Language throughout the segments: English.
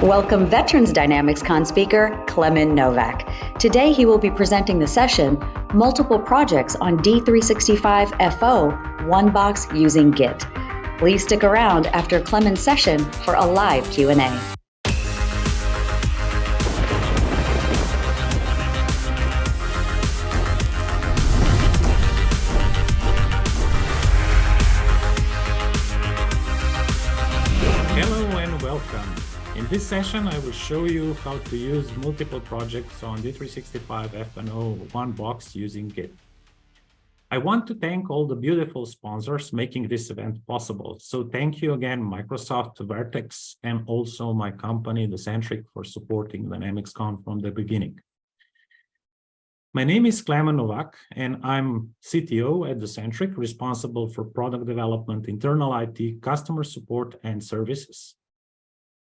Welcome Veterans DynamicsCon speaker, Klemen Novak. Today he will be presenting the session, Multiple Projects on D365FO, OneBox using Git. Please stick around after Klemen's session for a live Q&A. In this session, I will show you how to use multiple projects on D365FO OneBox using Git. I want to thank all the beautiful sponsors making this event possible. So thank you again, Microsoft, Vertex, and also my company, The Centric, for supporting DynamicsCon from the beginning. My name is Klemen Novak, and I'm CTO at The Centric, responsible for product development, internal IT, customer support, and services.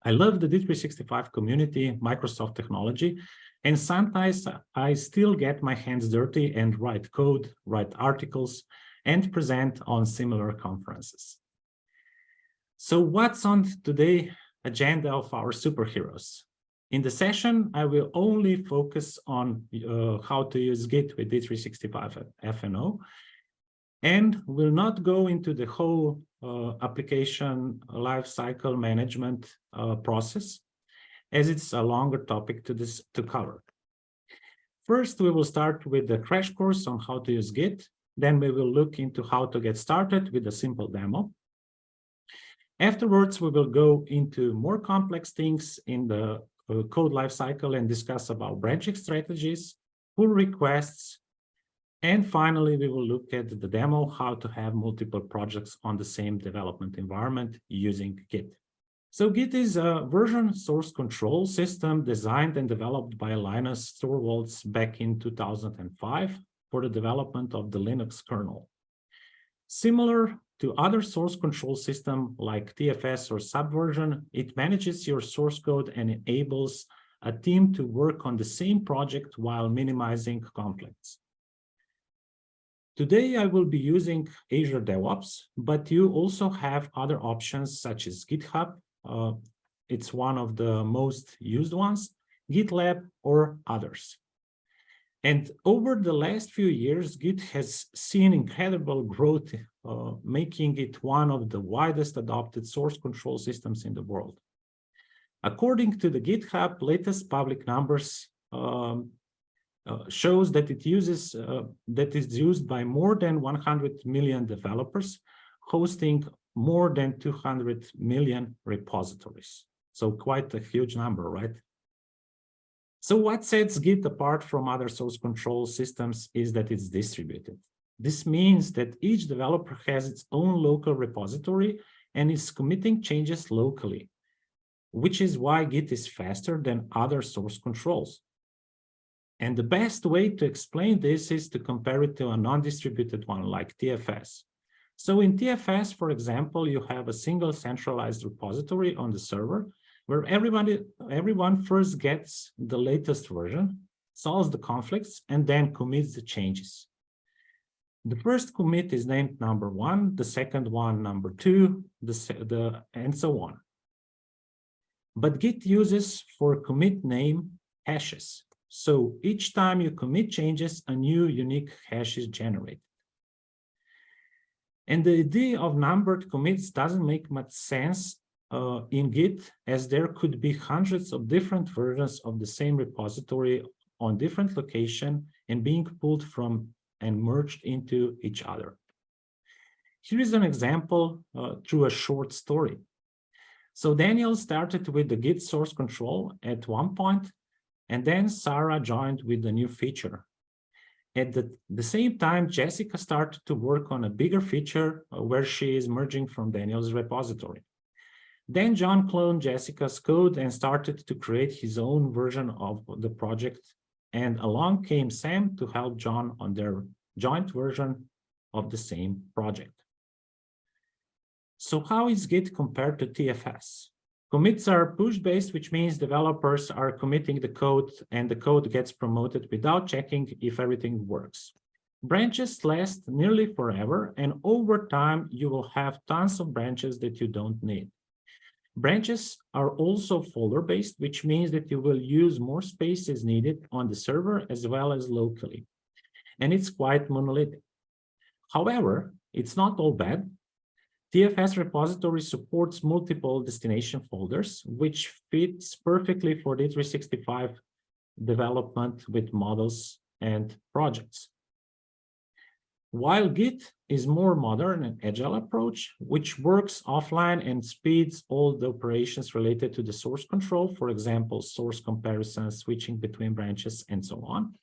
I love the D365 community, Microsoft technology, and sometimes I still get my hands dirty and write code, write articles, and present on similar conferences. So what's on today's agenda of our superheroes? In the session, I will only focus on how to use Git with D365FO, and will not go into the whole application lifecycle management process, as it's a longer topic to cover. First, we will start with the crash course on how to use Git. Then we will look into how to get started with a simple demo. Afterwards, we will go into more complex things in the code lifecycle and discuss about branching strategies, pull requests, and finally, we will look at the demo, how to have multiple projects on the same development environment using Git. So Git is a version source control system designed and developed by Linus Torvalds back in 2005 for the development of the Linux kernel. Similar to other source control systems like TFS or Subversion, it manages your source code and enables a team to work on the same project while minimizing conflicts. Today, I will be using Azure DevOps, but you also have other options such as GitHub. It's one of the most used ones, GitLab, or others. And over the last few years, Git has seen incredible growth, making it one of the widest adopted source control systems in the world. According to the GitHub latest public numbers, shows that it's used by more than 100 million developers, hosting more than 200 million repositories. So quite a huge number, right? So what sets Git apart from other source control systems is that it's distributed. This means that each developer has its own local repository and is committing changes locally, which is why Git is faster than other source controls. And the best way to explain this is to compare it to a non-distributed one like TFS. So in TFS, for example, you have a single centralized repository on the server where everyone first gets the latest version, solves the conflicts, and then commits the changes. The first commit is named number 1, the second one number 2, and so on. But Git uses for commit name hashes. So each time you commit changes, a new unique hash is generated. And the idea of numbered commits doesn't make much sense in Git, as there could be hundreds of different versions of the same repository on different locations and being pulled from and merged into each other. Here is an example through a short story. So Daniel started with the Git source control at one point, and then Sarah joined with the new feature. At the same time, Jessica started to work on a bigger feature where she is merging from Daniel's repository. Then John cloned Jessica's code and started to create his own version of the project. And along came Sam to help John on their joint version of the same project. So how is Git compared to TFS? Commits are push-based, which means developers are committing the code and the code gets promoted without checking if everything works. Branches last nearly forever, and over time, you will have tons of branches that you don't need. Branches are also folder-based, which means that you will use more space as needed on the server as well as locally. And it's quite monolithic. However, it's not all bad. TFS repository supports multiple destination folders, which fits perfectly for D365 development with models and projects. While Git is more modern and agile approach, which works offline and speeds all the operations related to the source control, for example, source comparison, switching between branches, and so on.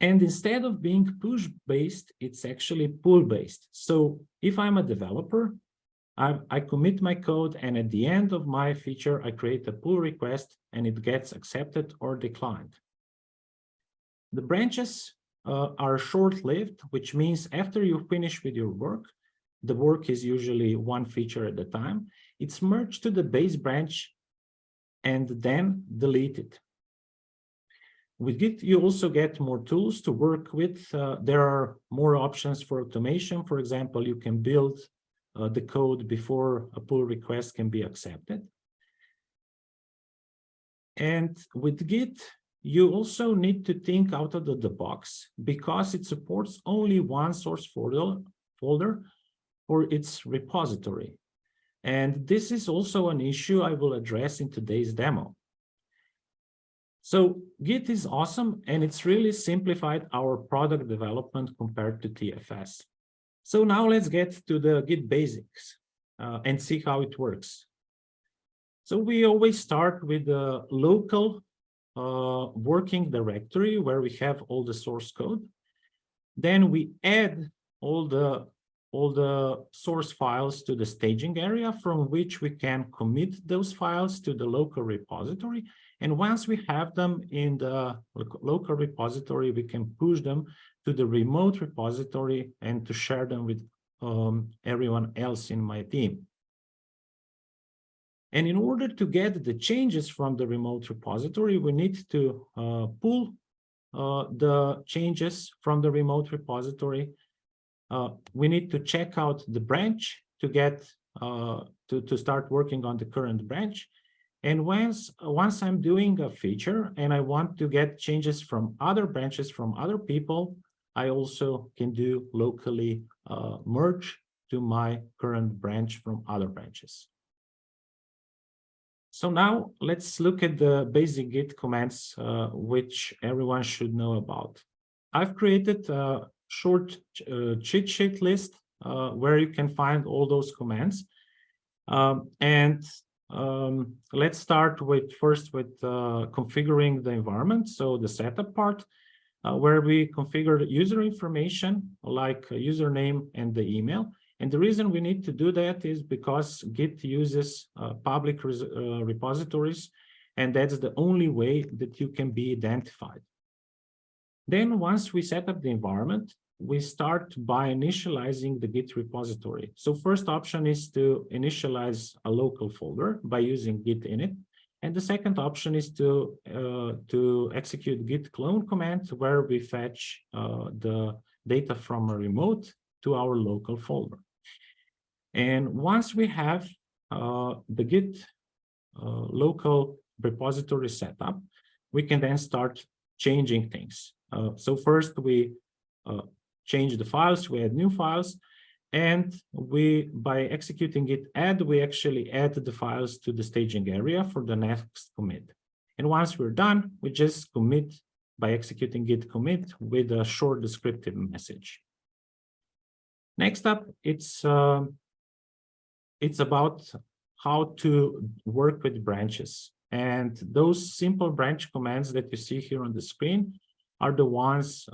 And instead of being push-based, it's actually pull-based. So if I'm a developer, I commit my code, and at the end of my feature, I create a pull request, and it gets accepted or declined. The branches are short-lived, which means after you finish with your work, the work is usually one feature at a time. It's merged to the base branch and then deleted. With Git, you also get more tools to work with. There are more options for automation. For example, you can build the code before a pull request can be accepted. And with Git, you also need to think out of the box because it supports only one source folder for its repository. And this is also an issue I will address in today's demo. So Git is awesome, and it's really simplified our product development compared to TFS. So now let's get to the Git basics and see how it works. So we always start with the local working directory where we have all the source code. Then we add all the source files to the staging area from which we can commit those files to the local repository. And once we have them in the local repository, we can push them to the remote repository and to share them with everyone else in my team. And in order to get the changes from the remote repository, we need to pull the changes from the remote repository. We need to check out the branch to get to start working on the current branch. And once I'm doing a feature and I want to get changes from other branches from other people, I also can do locally merge to my current branch from other branches. So now let's look at the basic Git commands, which everyone should know about. I've created a short cheat sheet list where you can find all those commands. Let's start first with configuring the environment. So the setup part, where we configure the user information like a username and the email. And the reason we need to do that is because Git uses public repositories, and that's the only way that you can be identified. Then once we set up the environment, we start by initializing the Git repository. So first option is to initialize a local folder by using git init. And the second option is to execute git clone command, where we fetch the data from a remote to our local folder. And once we have the Git local repository set up, we can then start changing things. So first we change the files, we add new files, and by executing git add, we actually add the files to the staging area for the next commit. And once we're done, we just commit by executing git commit with a short descriptive message. Next up, it's about how to work with branches. And those simple branch commands that you see here on the screen are the ones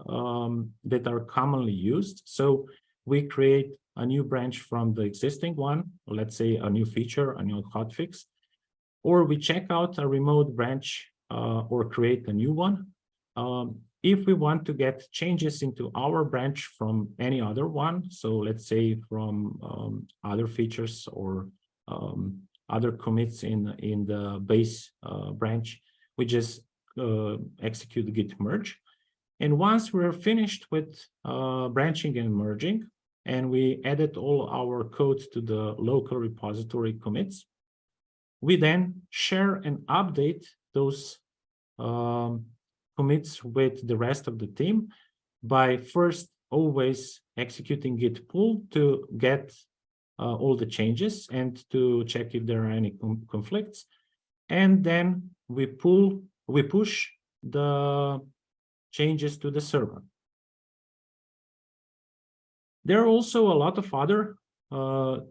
that are commonly used. So we create a new branch from the existing one, let's say a new feature, a new hotfix, or we check out a remote branch or create a new one. If we want to get changes into our branch from any other one, so let's say from other features or other commits in the base branch, we just execute git merge. And once we're finished with branching and merging, and we added all our code to the local repository commits, we then share and update those commits with the rest of the team by first always executing git pull to get all the changes and to check if there are any conflicts. And then we push the changes to the server. There are also a lot of other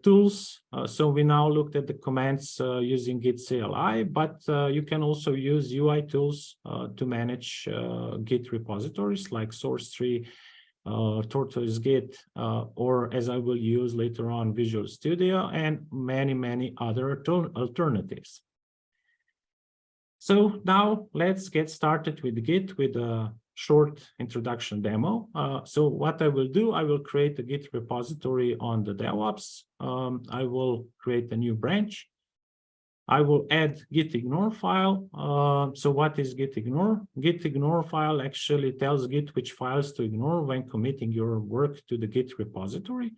tools. So we now looked at the commands using Git CLI, but you can also use UI tools to manage Git repositories like SourceTree, Tortoise Git, or as I will use later on, Visual Studio, and many other alternatives. So now let's get started with Git with a short introduction demo. So what I will do, I will create a Git repository on the DevOps. I will create a new branch. I will add git ignore file. So what is git ignore? Git ignore file actually tells Git which files to ignore when committing your work to the Git repository.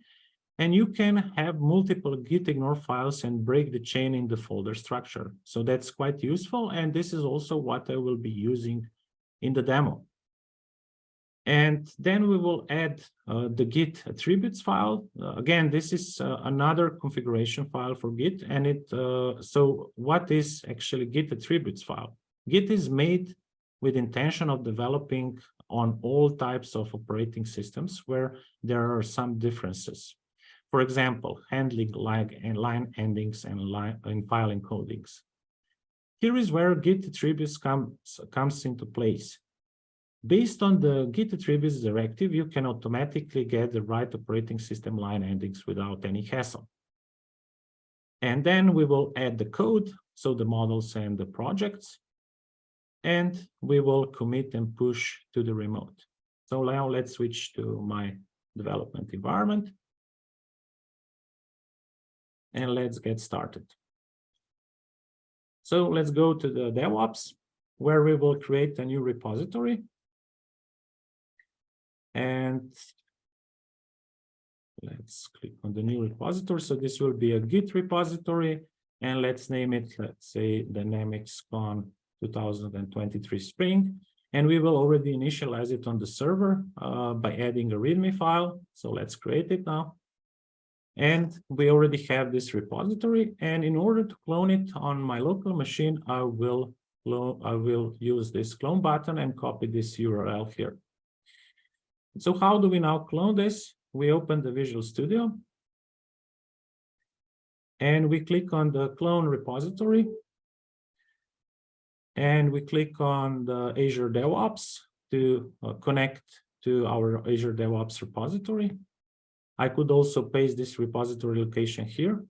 And you can have multiple git ignore files and break the chain in the folder structure. So that's quite useful. And this is also what I will be using in the demo. And then we will add the Git attributes file. Again, this is another configuration file for Git. And so what is actually Git attributes file? Git is made with intention of developing on all types of operating systems where there are some differences. For example, handling line endings and file encodings. Here is where Git attributes comes into place. Based on the Git attributes directive, you can automatically get the right operating system line endings without any hassle. And then we will add the code, so the models and the projects, and we will commit and push to the remote. So now let's switch to my development environment. And let's get started. So let's go to the DevOps, where we will create a new repository. And let's click on the new repository. So this will be a Git repository. And let's name it, let's say, DynamicsCon 2023 Spring. And we will already initialize it on the server by adding a README file. So let's create it now. And we already have this repository. And in order to clone it on my local machine, I will use this clone button and copy this URL here. So how do we now clone this? We open the Visual Studio. And we click on the clone repository. And we click on the Azure DevOps to connect to our Azure DevOps repository. I could also paste this repository location here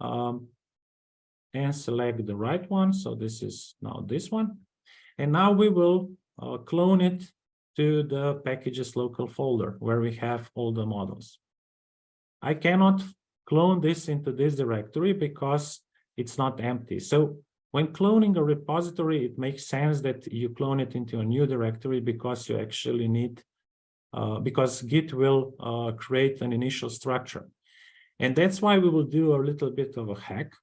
and select the right one. So this is now this one. And now we will clone it to the packages local folder where we have all the models. I cannot clone this into this directory because it's not empty. So when cloning a repository, it makes sense that you clone it into a new directory because you actually need because Git will create an initial structure. And that's why we will do a little bit of a hack.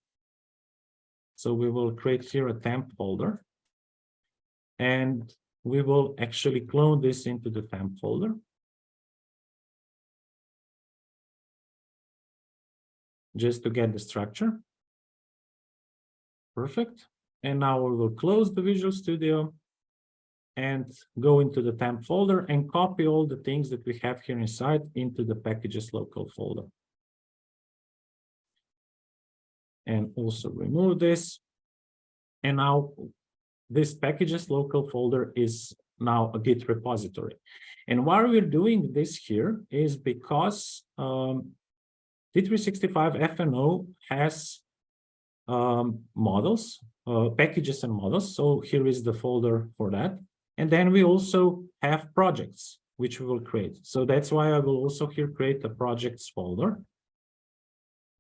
So we will create here a temp folder. And we will actually clone this into the temp folder. Just to get the structure. Perfect. And now we will close the Visual Studio and go into the temp folder and copy all the things that we have here inside into the packages local folder. And also remove this. And now this packages local folder is now a Git repository. And why we're doing this here is because D365FO has models, packages and models. So here is the folder for that. And then we also have projects, which we will create. So that's why I will also here create a projects folder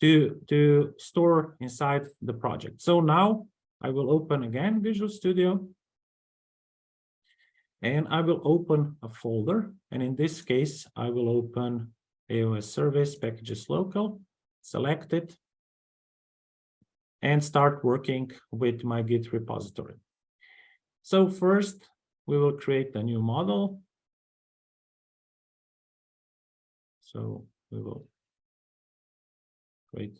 to store inside the project. So now I will open again Visual Studio. And I will open a folder. And in this case, I will open AOS Service Packages Local, select it. and start working with my Git repository. So first, we will create a new model. So we will create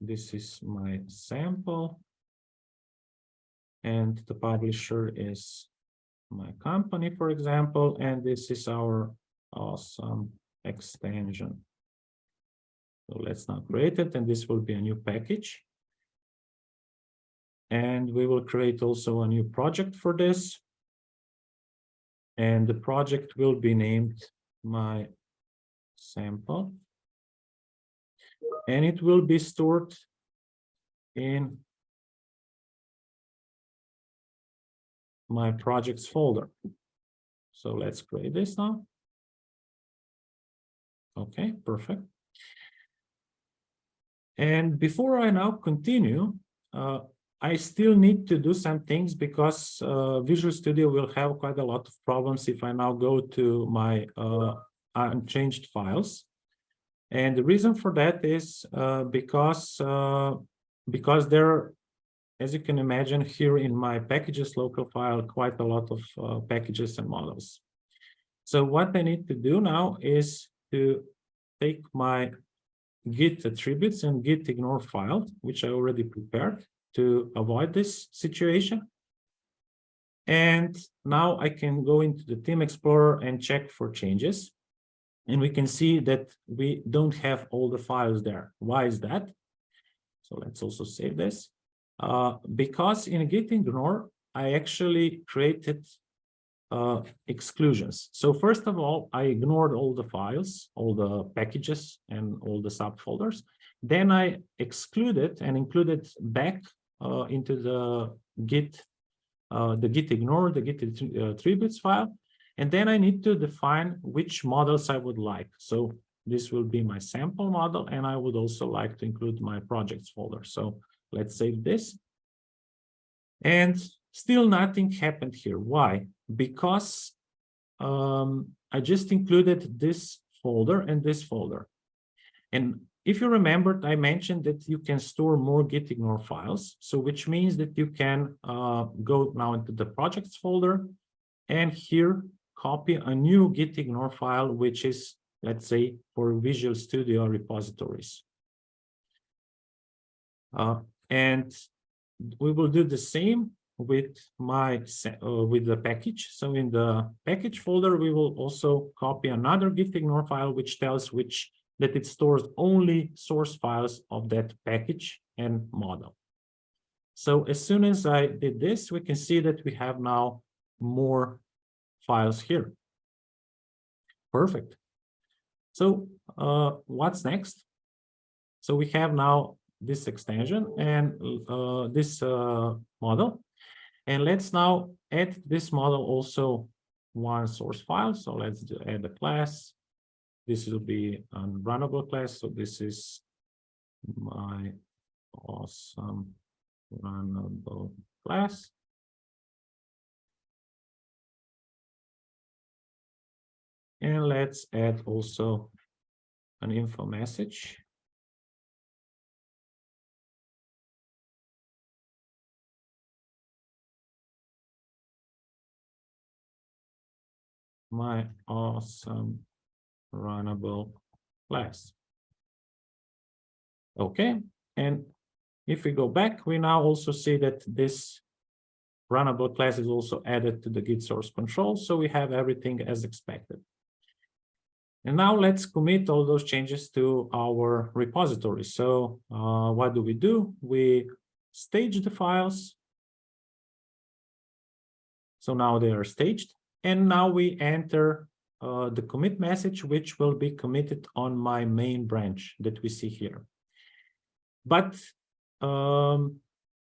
this is my sample, and the publisher is my company, for example, and this is our awesome extension. So let's now create it, and this will be a new package. And we will create also a new project for this. And the project will be named my sample. And it will be stored in my projects folder. So let's create this now. Okay, perfect. And before I now continue, I still need to do some things because Visual Studio will have quite a lot of problems if I now go to my unchanged files. And the reason for that is because there are, as you can imagine, here in my packages local file, quite a lot of packages and models. So what I need to do now is to take my Git attributes and Git ignore file, which I already prepared to avoid this situation. And now I can go into the Theme Explorer and check for changes. And we can see that we don't have all the files there. Why is that? So let's also save this. Because in Git ignore, I actually created exclusions. So first of all, I ignored all the files, all the packages, and all the subfolders. Then I excluded and included back into the Git ignore, the Git attributes file. And then I need to define which models I would like. So this will be my sample model, and I would also like to include my projects folder. So let's save this. And still nothing happened here. Why? Because I just included this folder and this folder. And if you remembered, I mentioned that you can store more Git ignore files. So which means that you can go now into the projects folder and here copy a new Git ignore file, which is, let's say, for Visual Studio repositories. And we will do the same with with the package. So in the package folder, we will also copy another Git ignore file, which tells that it stores only source files of that package and model. So as soon as I did this, we can see that we have now more files here. Perfect. So what's next? So we have now this extension and this model. And let's now add this model also one source file. So let's add a class. This will be a runnable class. So this is my awesome runnable class. And let's add also an info message. My awesome runnable class. Okay, and if we go back, we now also see that this runnable class is also added to the Git source control, so we have everything as expected. And now let's commit all those changes to our repository. So what do? We stage the files. So now they are staged. And now we enter the commit message, which will be committed on my main branch that we see here. But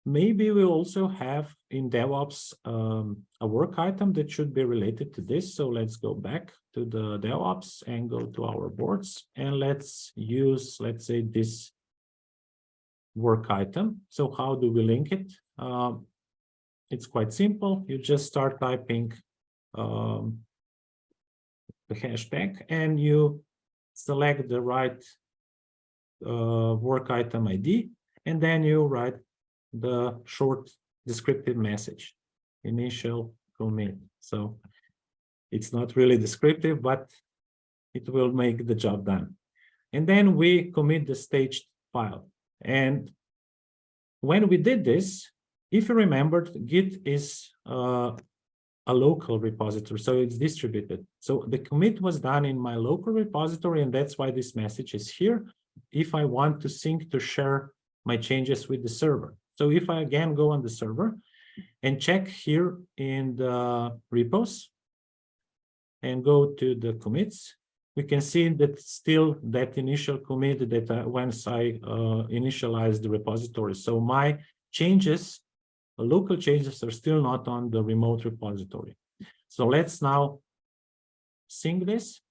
maybe we also have in DevOps a work item that should be related to this. So let's go back to the DevOps and go to our boards. And let's use, let's say, this work item. So how do we link it? It's quite simple. You just start typing the hashtag and you select the right work item ID. and then you write the short descriptive message, initial commit. So it's not really descriptive, but it will make the job done. And then we commit the staged file. And when we did this, if you remembered, Git is a local repository, so it's distributed. So the commit was done in my local repository, and that's why this message is here. If I want to sync to share my changes with the server. So if I again go on the server and check here in the repos and go to the commits, we can see that still that initial commit that once I initialized the repository. So my changes, local changes, are still not on the remote repository. So let's now sync this.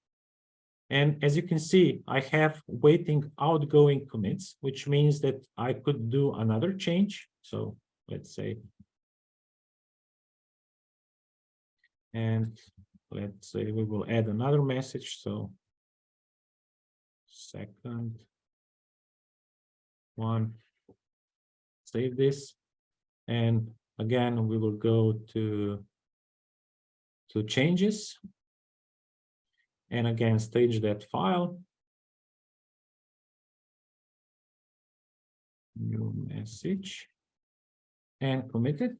And as you can see, I have waiting outgoing commits, which means that I could do another change. So let's say, and let's say we will add another message. So second one, save this. And again, we will go to changes. And again, stage that file. New message. And commit it.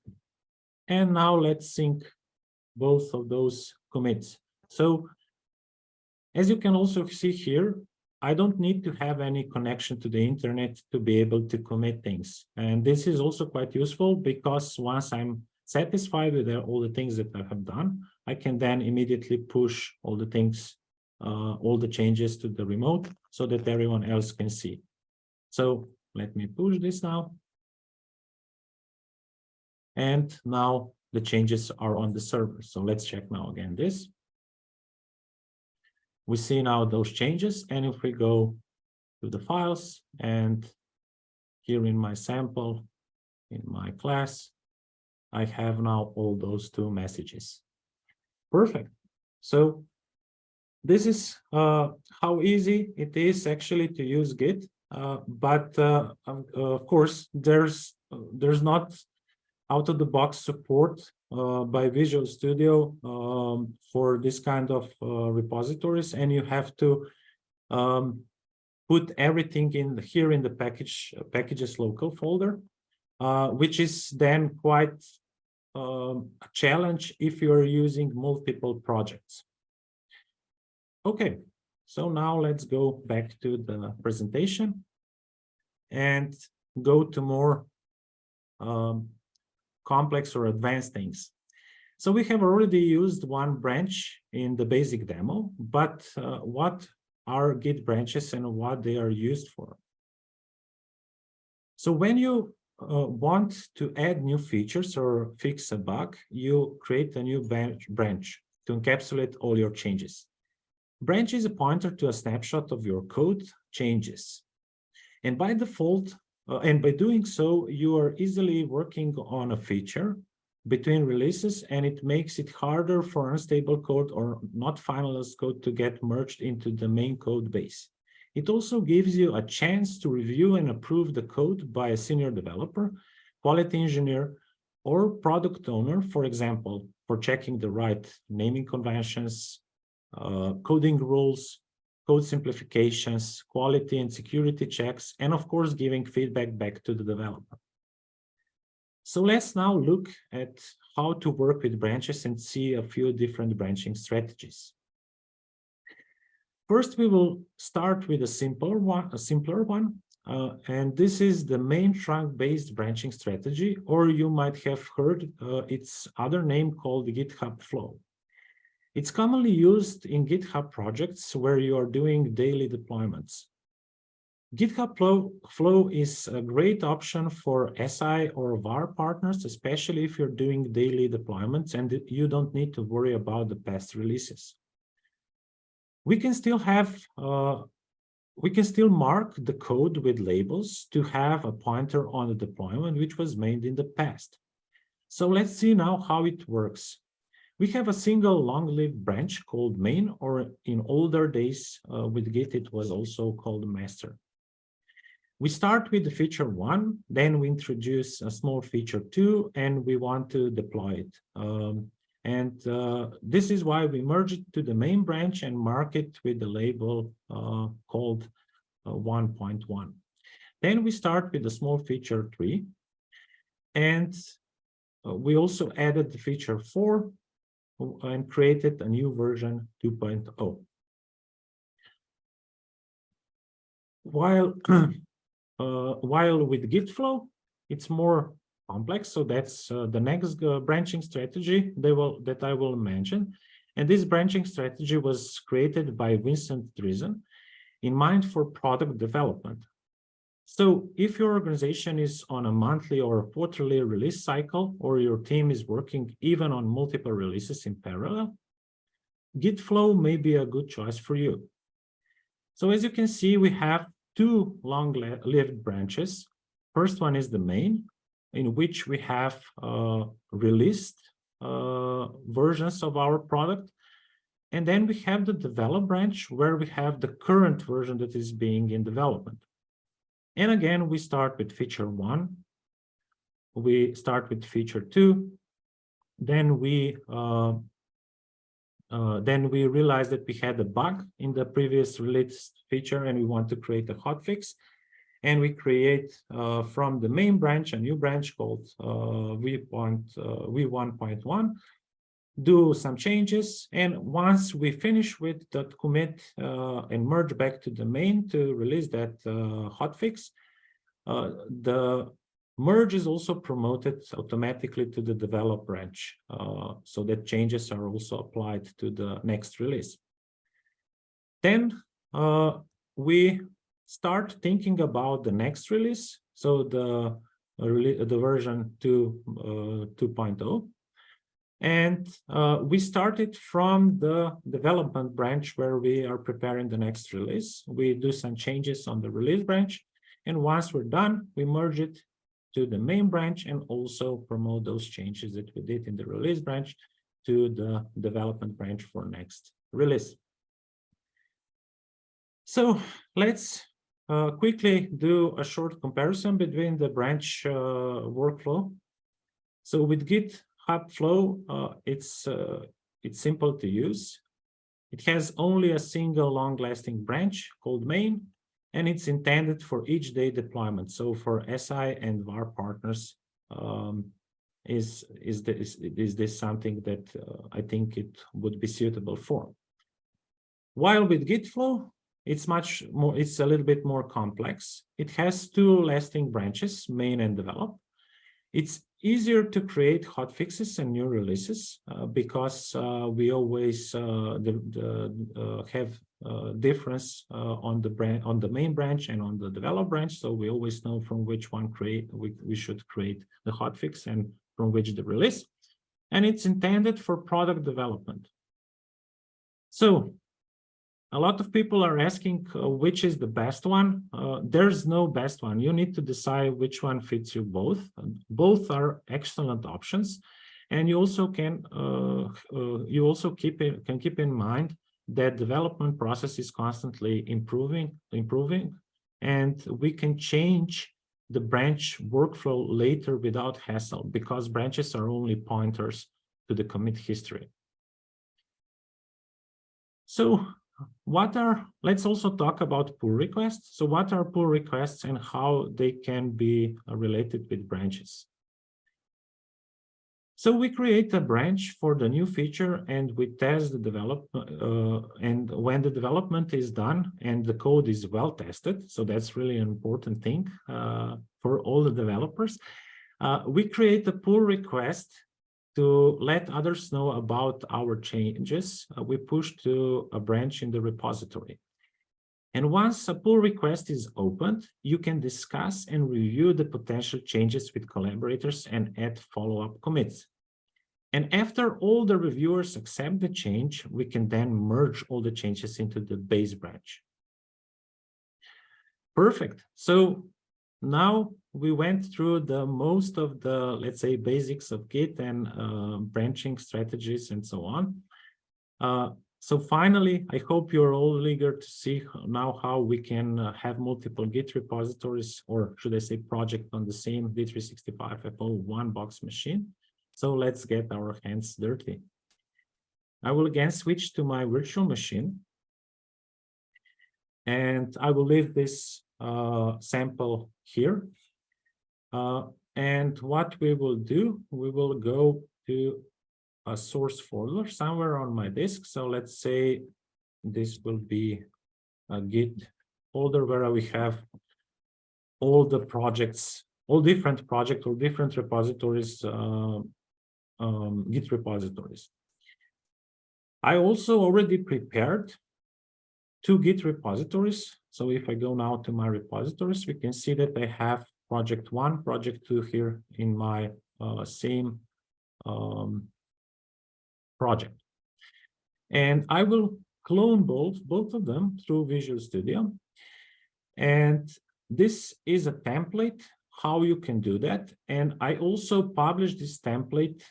And now let's sync both of those commits. So as you can also see here, I don't need to have any connection to the internet to be able to commit things. And this is also quite useful because once I'm satisfied with all the things that I have done, I can then immediately push all the things, all the changes to the remote so that everyone else can see. So let me push this now. And now the changes are on the server. So let's check now again this. We see now those changes. And if we go to the files and here in my sample, in my class, I have now all those two messages. Perfect. So this is how easy it is actually to use Git. But of course, there's not out-of-the-box support by Visual Studio for this kind of repositories, and you have to put everything in here in the packages local folder, which is then quite a challenge if you are using multiple projects. Okay, so now let's go back to the presentation and go to more complex or advanced things. So we have already used one branch in the basic demo, but what are Git branches and what they are used for? So when you want to add new features or fix a bug, you create a new branch to encapsulate all your changes. Branch is a pointer to a snapshot of your code changes. And by default, and by doing so, you are easily working on a feature between releases, and it makes it harder for unstable code or not finalized code to get merged into the main code base. It also gives you a chance to review and approve the code by a senior developer, quality engineer, or product owner, for example, for checking the right naming conventions, coding rules, code simplifications, quality and security checks, and of course, giving feedback back to the developer. So let's now look at how to work with branches and see a few different branching strategies. First, we will start with a simpler one, and this is the main trunk-based branching strategy, or you might have heard its other name called GitHub Flow. It's commonly used in GitHub projects where you are doing daily deployments. GitHub Flow is a great option for SI or VAR partners, especially if you're doing daily deployments and you don't need to worry about the past releases. We can still mark the code with labels to have a pointer on the deployment which was made in the past. So let's see now how it works. We have a single long-lived branch called main, or in older days with Git, it was also called master. We start with the feature 1, then we introduce a small feature 2, and we want to deploy it. This is why we merge it to the main branch and mark it with the label called 1.1. Then we start with the small feature 3, and we also added the feature 4 and created a new version 2.0. While with Git flow, it's more complex. So that's the next branching strategy that I will mention. And this branching strategy was created by Vincent Driesen in mind for product development. So if your organization is on a monthly or quarterly release cycle, or your team is working even on multiple releases in parallel, Git flow may be a good choice for you. So as you can see, we have 2 long-lived branches. First one is the main, in which we have released versions of our product. And then we have the develop branch, where we have the current version that is being in development. And again, we start with feature 1. We start with feature 2. Then we realized that we had a bug in the previous released feature, and we want to create a hotfix. And we create from the main branch a new branch called v1.1, do some changes. And once we finish with that commit and merge back to the main to release that hotfix, the merge is also promoted automatically to the develop branch, so that changes are also applied to the next release. Then we start thinking about the next release, so the version 2.0. And we started from the development branch where we are preparing the next release. We do some changes on the release branch. And once we're done, we merge it to the main branch and also promote those changes that we did in the release branch to the development branch for next release. So let's quickly do a short comparison between the branch workflow. So with GitHub Flow, it's simple to use. It has only a single long-lasting branch called main, and it's intended for each day deployment. So for SI and VAR partners, is this something that I think it would be suitable for? While with Git Flow, it's a little bit more complex. It has 2 lasting branches, main and develop. It's easier to create hotfixes and new releases because we always have difference on the main branch and on the develop branch. So we always know from which one we should create the hotfix and from which the release. And it's intended for product development. So a lot of people are asking which is the best one. There's no best one. You need to decide which one fits you both. Both are excellent options, and you also can keep in mind that development process is constantly improving, and we can change the branch workflow later without hassle because branches are only pointers to the commit history. So let's also talk about pull requests. So what are pull requests and how they can be related with branches? So we create a branch for the new feature and we test the development. And when the development is done and the code is well tested, so that's really an important thing for all the developers, we create a pull request to let others know about our changes. We push to a branch in the repository. And once a pull request is opened, you can discuss and review the potential changes with collaborators and add follow-up commits. And after all the reviewers accept the change, we can then merge all the changes into the base branch. Perfect. So now we went through the most of the, let's say, basics of Git and branching strategies and so on. So finally, I hope you're all eager to see now how we can have multiple Git repositories, or should I say project on the same D365FO OneBox machine. So let's get our hands dirty. I will again switch to my virtual machine. And I will leave this sample here. And what we will do, we will go to a source folder somewhere on my disk. So let's say this will be a Git folder where we have all the projects, all different projects, all different repositories, Git repositories. I also already prepared 2 Git repositories. So if I go now to my repositories, we can see that I have project 1, project 2 here in my same project. And I will clone both of them through Visual Studio. And this is a template, how you can do that. And I also published this template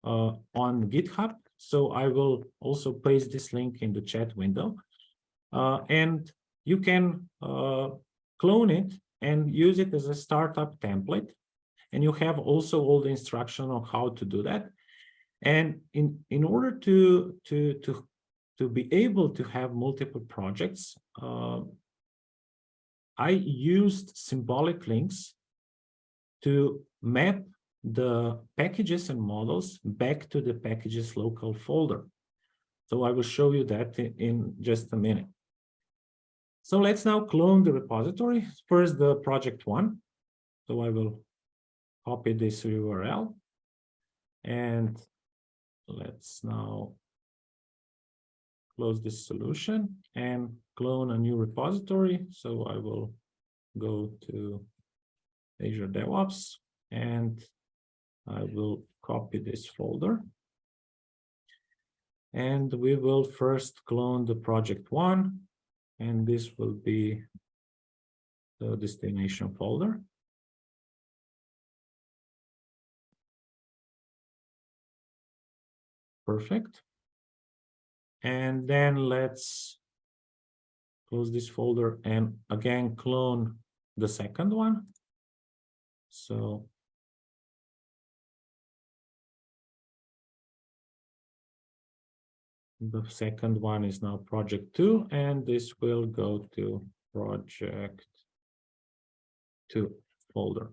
on GitHub. So I will also paste this link in the chat window. And you can clone it and use it as a startup template. And you have also all the instruction on how to do that. And in order to be able to have multiple projects, I used symbolic links to map the packages and models back to the packages local folder. So I will show you that in just a minute. So let's now clone the repository. First, the project 1. So I will copy this URL. And let's now close this solution and clone a new repository. So I will go to Azure DevOps and I will copy this folder. And we will first clone the project 1. And this will be the destination folder. Perfect. And then let's close this folder and again clone the second one. So the second one is now project 2, and this will go to project 2 folder.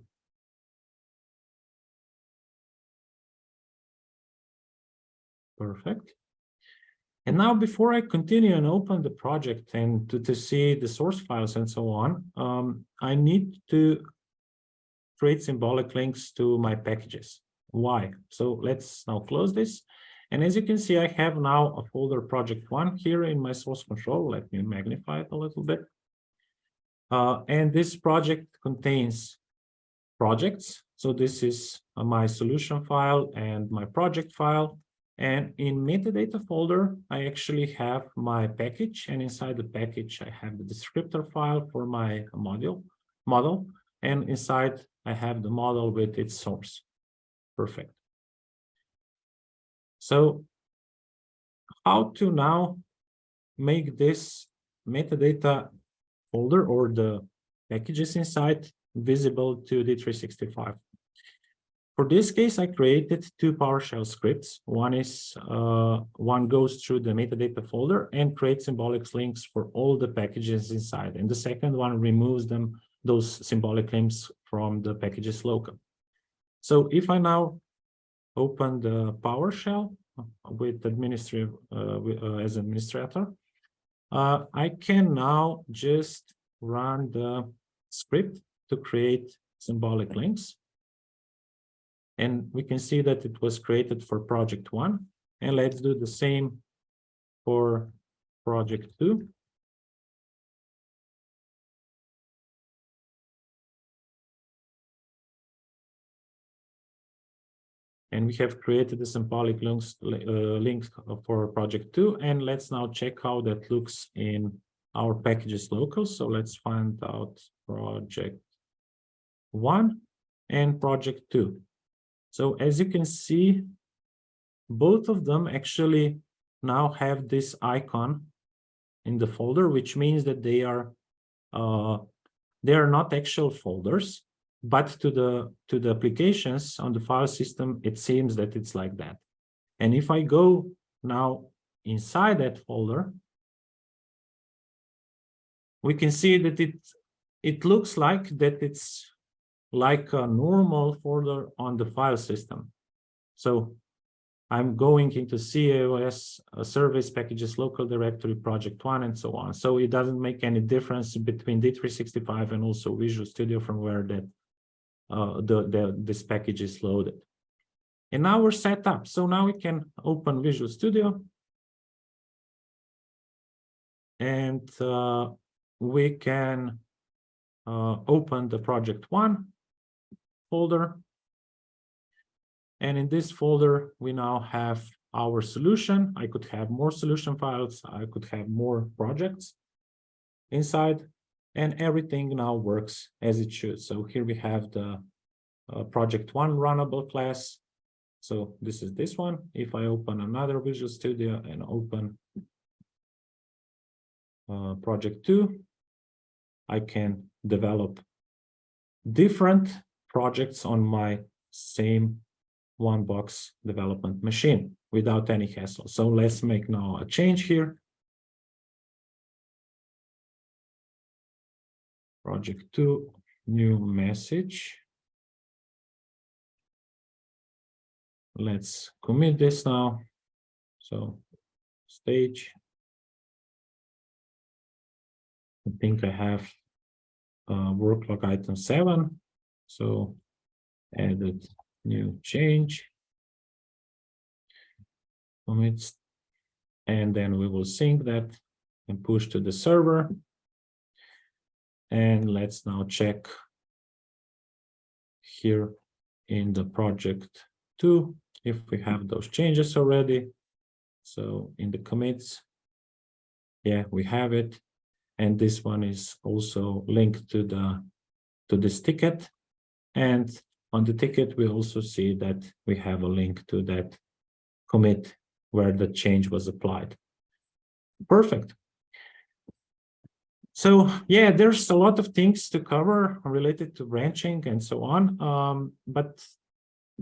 Perfect. And now before I continue and open the project and to see the source files and so on, I need to create symbolic links to my packages. Why? So let's now close this. And as you can see, I have now a folder project 1 here in my source control. Let me magnify it a little bit. And this project contains projects. So this is my solution file and my project file. And in metadata folder, I actually have my package. And inside the package, I have the descriptor file for my model. And inside, I have the model with its source. Perfect. So how to now make this metadata folder or the packages inside visible to D365? For this case, I created 2 PowerShell scripts. One goes through the metadata folder and creates symbolic links for all the packages inside. And the second one removes those symbolic links from the packages local. So if I now open the PowerShell with as administrator, I can now just run the script to create symbolic links. And we can see that it was created for project 1. And let's do the same for project 2. And we have created the symbolic links for project 2. And let's now check how that looks in our packages local. So let's find out project 1 and project 2. So as you can see, both of them actually now have this icon in the folder, which means that they are not actual folders, but to the applications on the file system, it seems that it's like that. And if I go now inside that folder, we can see that it looks like that it's like a normal folder on the file system. So I'm going into CAOS, service packages, local directory, project one, and so on. So it doesn't make any difference between D365 and also Visual Studio from where that this package is loaded. And now we're set up. So now we can open Visual Studio, and we can open the project one folder. And in this folder, we now have our solution. I could have more solution files. I could have more projects inside, and everything now works as it should. So here we have the project one runnable class. So this is this one. If I open another Visual Studio and open project two, I can develop different projects on my same OneBox development machine without any hassle. So let's make now a change here. Project two, new message. Let's commit this now. So stage. I think I have work log item 7. So added new change. Commits. And then we will sync that and push to the server. And let's now check here in the project 2 if we have those changes already. So in the commits, yeah, we have it. And this one is also linked to this ticket. And on the ticket, we also see that we have a link to that commit where the change was applied. Perfect. So yeah, there's a lot of things to cover related to branching and so on. But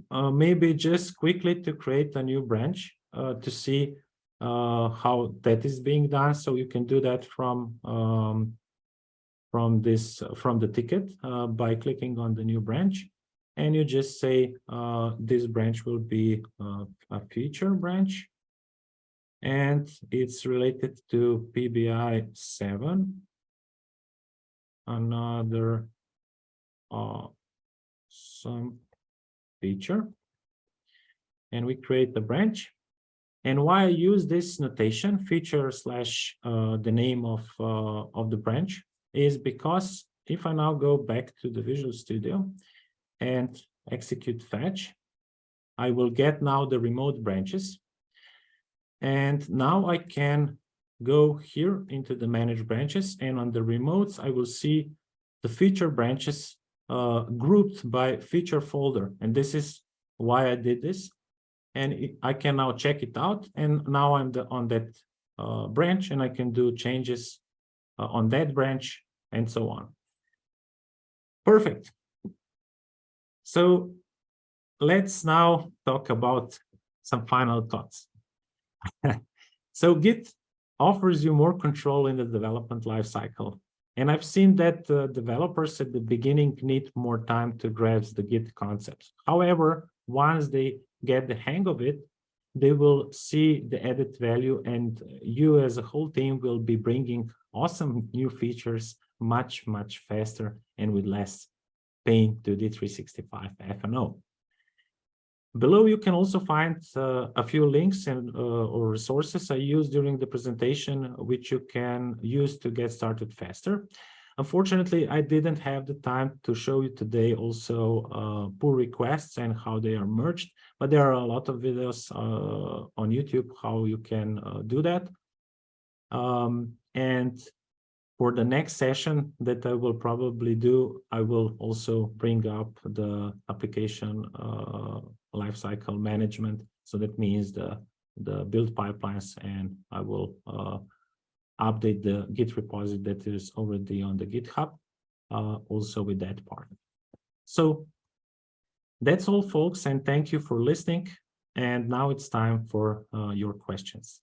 maybe just quickly to create a new branch to see how that is being done. So you can do that from the ticket by clicking on the new branch, and you just say this branch will be a feature branch, and it's related to PBI 7. Another some feature, and we create the branch. And why I use this notation, feature slash the name of the branch, is because if I now go back to the Visual Studio and execute fetch, I will get now the remote branches. And now I can go here into the manage branches, and on the remotes, I will see the feature branches grouped by feature folder. And this is why I did this. And I can now check it out. And now I'm on that branch, and I can do changes on that branch and so on. Perfect. So let's now talk about some final thoughts. So Git offers you more control in the development lifecycle. And I've seen that developers at the beginning need more time to grasp the Git concepts. However, once they get the hang of it, they will see the added value, and you as a whole team will be bringing awesome new features much, much faster and with less pain to D365F. Below, you can also find a few links and or resources I used during the presentation, which you can use to get started faster. Unfortunately, I didn't have the time to show you today also pull requests and how they are merged, but there are a lot of videos on YouTube how you can do that. And for the next session that I will probably do, I will also bring up the application lifecycle management. So that means the the build pipelines, and I will update the Git repository that is already on the GitHub, also with that part. So that's all, folks, and thank you for listening. And now it's time for your questions.